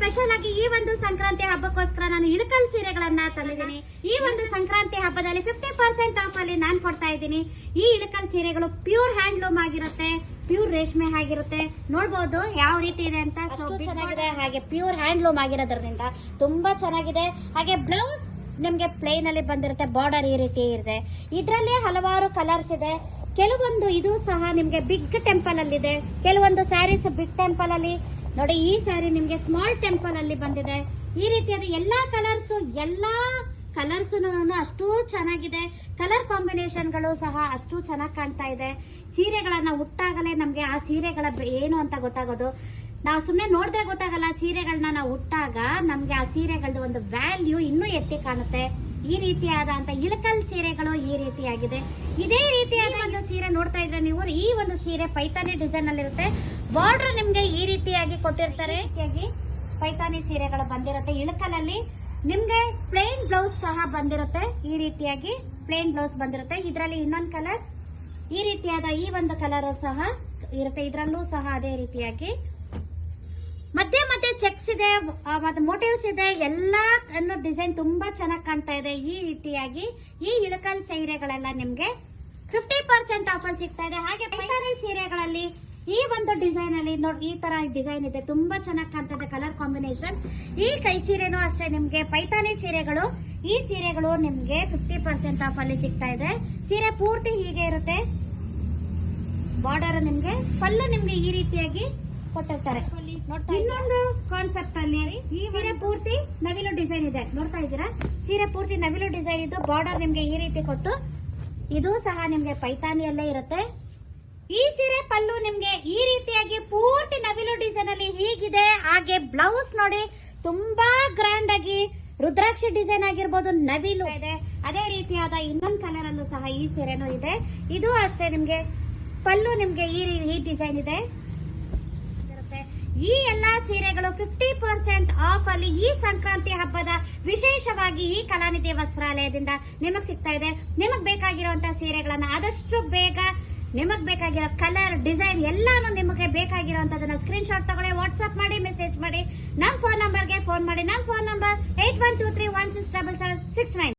Special ಆಗಿ ಈ ಒಂದು ಸಂಕ್ರಾಂತಿ ಹಬ್ಬಕ್ಕೋಸ್ಕರ ನಾನು ಇಳಕಲ್ ಸೀರೆಗಳನ್ನ ತಂದಿದ್ದೀನಿ. ಈ ಒಂದು ಸಂಕ್ರಾಂತಿ ಹಬ್ಬದಲ್ಲಿ 50% ಆಫ್ ಅಲ್ಲಿ ನಾನು ಕೊಡ್ತಾ ಇದ್ದೀನಿ. ಈ ಇಳಕಲ್ ಸೀರೆಗಳು ಪ್ಯೂರ್ ಹ್ಯಾಂಡ್ಲೂಮ್ ಆಗಿರುತ್ತೆ, ಪ್ಯೂರ್ ರೇಷ್ಮೆ ಆಗಿರುತ್ತೆ. ನೋಡಬಹುದು ಯಾವ ರೀತಿ ಇದೆ ಅಂತ. ಚೆನ್ನಾಗಿದೆ, ಹಾಗೆ ಪ್ಯೂರ್ ಹ್ಯಾಂಡ್ಲೂಮ್ ಆಗಿರೋದ್ರಿಂದ ತುಂಬಾ ಚೆನ್ನಾಗಿದೆ. ಹಾಗೆ ಬ್ಲೌಸ್ ನಿಮ್ಗೆ ಪ್ಲೇನ್ ಅಲ್ಲಿ ಬಂದಿರುತ್ತೆ, ಬಾರ್ಡರ್ ಈ ರೀತಿ ಇದೆ. ಇದರಲ್ಲಿ ಹಲವಾರು ಕಲರ್ಸ್ ಇದೆ. ಕೆಲವೊಂದು ಇದು ಸಹ ನಿಮ್ಗೆ ಬಿಗ್ ಟೆಂಪಲ್ ಅಲ್ಲಿ ಇದೆ, ಕೆಲವೊಂದು ಸ್ಯಾರೀಸ್ ಬಿಗ್ ಟೆಂಪಲ್ ಅಲ್ಲಿ ನೋಡಿ. ಈ ಸ್ಯಾರಿ ನಿಮ್ಗೆ ಸ್ಮಾಲ್ ಟೆಂಪಲ್ ಅಲ್ಲಿ ಬಂದಿದೆ. ಈ ರೀತಿಯಾದ ಎಲ್ಲಾ ಕಲರ್ಸ್ ಅಷ್ಟು ಚೆನ್ನಾಗಿದೆ. ಕಲರ್ ಕಾಂಬಿನೇಷನ್ಗಳು ಸಹ ಅಷ್ಟು ಚೆನ್ನಾಗಿ ಕಾಣ್ತಾ ಇದೆ. ಸೀರೆಗಳನ್ನ ಉಟ್ಟಾಗಲೇ ನಮ್ಗೆ ಆ ಸೀರೆಗಳ ಏನು ಅಂತ ಗೊತ್ತಾಗೋದು. ನಾವು ಸುಮ್ಮನೆ ನೋಡಿದ್ರೆ ಗೊತ್ತಾಗಲ್ಲ. ಸೀರೆಗಳನ್ನ ನಾವು ಉಟ್ಟಾಗ ನಮ್ಗೆ ಆ ಸೀರೆಗಳದ್ದು ಒಂದು ವ್ಯಾಲ್ಯೂ ಇನ್ನೂ ಎತ್ತಿ ಕಾಣುತ್ತೆ. ಈ ರೀತಿಯಾದಂತ ಇಳಕಲ್ ಸೀರೆಗಳು ಈ ರೀತಿಯಾಗಿದೆ. ಇದೇ ರೀತಿಯಾದ ಒಂದು ಸೀರೆ ನೋಡ್ತಾ ಇದ್ರೆ ನೀವು, ಈ ಒಂದು ಸೀರೆ ಪೈತಾನಿ ಡಿಸೈನ್ ಅಲ್ಲಿ ಇರುತ್ತೆ. ಬಾರ್ಡರ್ ನಿಮ್ಗೆ ಈ ರೀತಿಯಾಗಿ ಕೊಟ್ಟಿರ್ತಾರೆ. ಪೈತಾನಿ ಸೀರೆಗಳು ಬಂದಿರುತ್ತೆ. ಇಳಕಲಲ್ಲಿ ನಿಮ್ಗೆ ಪ್ಲೇನ್ ಬ್ಲೌಸ್ ಸಹ ಬಂದಿರುತ್ತೆ. ಈ ರೀತಿಯಾಗಿ ಪ್ಲೇನ್ ಬ್ಲೌಸ್ ಬಂದಿರುತ್ತೆ. ಇದರಲ್ಲಿ ಇನ್ನೊಂದು ಕಲರ್ ಈ ರೀತಿಯಾದ ಈ ಒಂದು ಕಲರ್ ಸಹ ಇರುತ್ತೆ. ಇದರಲ್ಲೂ ಸಹ ಅದೇ ರೀತಿಯಾಗಿ ಮಧ್ಯೆ ಮಧ್ಯೆ ಚೆಕ್ಸ್ ಇದೆ, ಮತ್ತೆ ಮೋಟಿವ್ಸ್ ಇದೆ. ಎಲ್ಲಾ ಡಿಸೈನ್ ತುಂಬಾ ಚೆನ್ನಾಗಿ ಕಾಣ್ತಾ ಇದೆ. ಈ ರೀತಿಯಾಗಿ ಈ ಇಳಕಲ್ ಸೀರೆಗಳೆಲ್ಲ ನಿಮ್ಗೆ 50% ಆಫರ್ ಸಿಗ್ತಾ ಇದೆ. ಹಾಗೆ ಪೈತಾನಿ ಸೀರೆಗಳಲ್ಲಿ ಈ ಒಂದು ಡಿಸೈನ್ ಅಲ್ಲಿ ನೋಡಿ, ಈ ತರ ಡಿಸೈನ್ ಇದೆ, ತುಂಬಾ ಚೆನ್ನಾಗಿ ಕಾಣ್ತಾ ಇದೆ ಕಲರ್ ಕಾಂಬಿನೇಷನ್. ಈ ಕೈ ಸೀರೆನೂ ಅಷ್ಟೇ ನಿಮ್ಗೆ ಪೈತಾನಿ ಸೀರೆಗಳು, ಈ ಸೀರೆಗಳು ನಿಮ್ಗೆ 50% ಆಫ್ ಅಲ್ಲಿ ಸಿಗ್ತಾ ಇದೆ. ಸೀರೆ ಪೂರ್ತಿ ಹೀಗೆ ಇರುತ್ತೆ. ಬಾರ್ಡರ್ ನಿಮ್ಗೆ, ಪಲ್ಲು ನಿಮ್ಗೆ ಈ ರೀತಿಯಾಗಿ ಕೊಟ್ಟಿರ್ತಾರೆ. ಇನ್ನೊಂದು ಕಾನ್ಸೆಪ್ಟ್ ಅಲ್ಲಿ ಈ ಸೀರೆ ಪೂರ್ತಿ ನವಿಲು ಡಿಸೈನ್ ಇದೆ, ನೋಡ್ತಾ ಇದ್ದೀರಾ. ಸೀರೆ ಪೂರ್ತಿ ನವಿಲು ಡಿಸೈನ್ ಇದ್ದು ಬಾರ್ಡರ್ ನಿಮ್ಗೆ ಈ ರೀತಿ ಕೊಟ್ಟು, ಇದು ಸಹ ನಿಮ್ಗೆ ಪೈತಾನಿಯಲ್ಲೇ ಇರುತ್ತೆ. ಈ ಸೀರೆ ಪಲ್ಲು ನಿಮ್ಗೆ ಈ ರೀತಿಯಾಗಿ ಪೂರ್ತಿ ನವಿಲು ಡಿಸೈನ್ ಅಲ್ಲಿ ಹೀಗಿದೆ. ಹಾಗೆ ಬ್ಲೌಸ್ ನೋಡಿ, ತುಂಬಾ ಗ್ರ್ಯಾಂಡ್ ಆಗಿ ರುದ್ರಾಕ್ಷಿ ಡಿಸೈನ್ ಆಗಿರ್ಬೋದು, ನವಿಲು ಇದೆ. ಅದೇ ರೀತಿಯಾದ ಇನ್ನೊಂದು ಕಲರ್ ಅಲ್ಲೂ ಸಹ ಈ ಸೀರೆನೂ ಇದೆ. ಇದು ಅಷ್ಟೇ ನಿಮ್ಗೆ ಪಲ್ಲು ನಿಮ್ಗೆ ಈ ಡಿಸೈನ್ ಇದೆ. ಈ ಎಲ್ಲಾ ಸೀರೆಗಳು 50% ಆಫ್ ಅಲ್ಲಿ ಈ ಸಂಕ್ರಾಂತಿ ಹಬ್ಬದ ವಿಶೇಷವಾಗಿ ಈ ಕಲಾನಿಧಿ ವಸ್ತ್ರಾಲಯದಿಂದ ನಿಮಗ್ ಸಿಗ್ತಾ ಇದೆ. ನಿಮಗ್ ಬೇಕಾಗಿರುವಂತಹ ಸೀರೆಗಳನ್ನ ಆದಷ್ಟು ಬೇಗ, ನಿಮಗ್ ಬೇಕಾಗಿರೋ ಕಲರ್ ಡಿಸೈನ್ ಎಲ್ಲಾನು ನಿಮಗೆ ಬೇಕಾಗಿರುವಂತದನ್ನ ಸ್ಕ್ರೀನ್ ಶಾಟ್ ತಗೊಳ್ಳಿ, ವಾಟ್ಸ್ಆಪ್ ಮಾಡಿ, ಮೆಸೇಜ್ ಮಾಡಿ, ನಮ್ ಫೋನ್ ನಂಬರ್ಗೆ ಫೋನ್ ಮಾಡಿ. ನಮ್ ಫೋನ್ ನಂಬರ್ 8123167769.